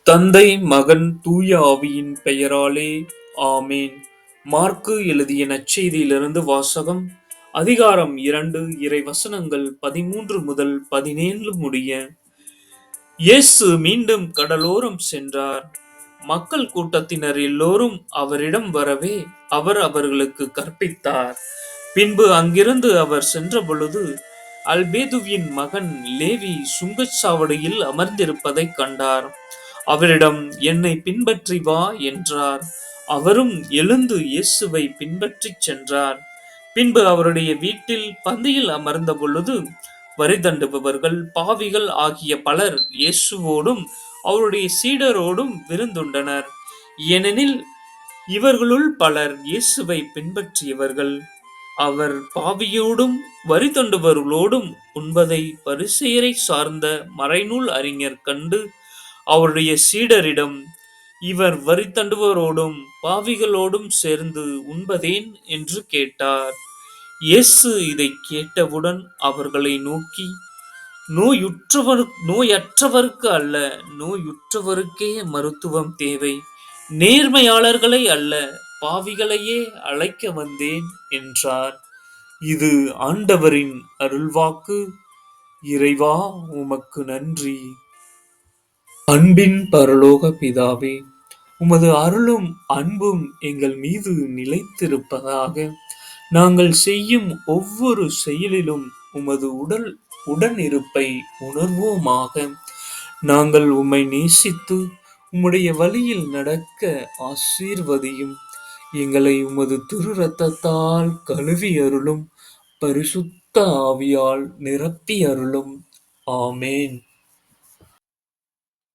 தந்தை, மகன், தூய ஆவியின் பெயராலே ஆமேன். மாற்கு எழுதிய நற்செய்தியிலிருந்து வாசகம். அதிகாரம் 2, இறைவசனங்கள் 13 முதல் 17 முடிய. இயேசு மீண்டும் கடலோரம் சென்றார். மக்கள் கூட்டத்தினர் எல்லோரும் அவரிடம் வரவே அவர் அவர்களுக்கு கற்பித்தார். பின்பு அங்கிருந்து அவர் சென்றபொழுது அல்பேதுவின் மகன் லேவி சுங்கச்சாவடியில் அமர்ந்திருப்பதைக் கண்டார். அவரிடம், என்னை பின்பற்றி வா என்றார். அவரும் எழுந்து இயேசுவை பின்பற்றிச் சென்றார். பின்பு அவருடைய வீட்டில் பந்தியில் அமர்ந்த பொழுது வரி தண்டுபவர்கள், பாவிகள் ஆகிய பலர் இயேசுவோடும் அவருடைய சீடரோடும் விருந்துண்டனர். ஏனெனில் இவர்களுள் பலர் இயேசுவை பின்பற்றியவர்கள். அவர் பாவியோடும் வரி தண்டுபவர்களோடும் உண்பதை பரிசேயரை சார்ந்த மறைநூல் அறிஞர் கண்டு அவருடைய சீடரிடம், இவர் வரி தண்டுபவரோடும் பாவிகளோடும் சேர்ந்து உண்பதேன் என்று கேட்டார். இயேசு இதை கேட்டவுடன் அவர்களை நோக்கி, நோயற்றவருக்கு அல்ல, நோயுற்றவருக்கே மருத்துவம் தேவை. நேர்மையாளர்களை அல்ல, பாவிகளையே அழைக்க வந்தேன் என்றார். இது ஆண்டவரின் அருள்வாக்கு. இறைவா, உமக்கு நன்றி. அன்பின் பரலோக பிதாவே, உமது அருளும் அன்பும் எங்கள் மீது நிலைத்திருப்பதாக. நாங்கள் செய்யும் ஒவ்வொரு செயலிலும் உமது உடனிருப்பை உணர்வோமாக. நாங்கள் உம்மை நேசித்து உம்முடைய வழியில் நடக்க ஆசீர்வதியும். எங்களை உமது திரு இரத்தத்தால் கழுவி அருளும். பரிசுத்த ஆவியால் நிரப்பி அருளும். ஆமேன்.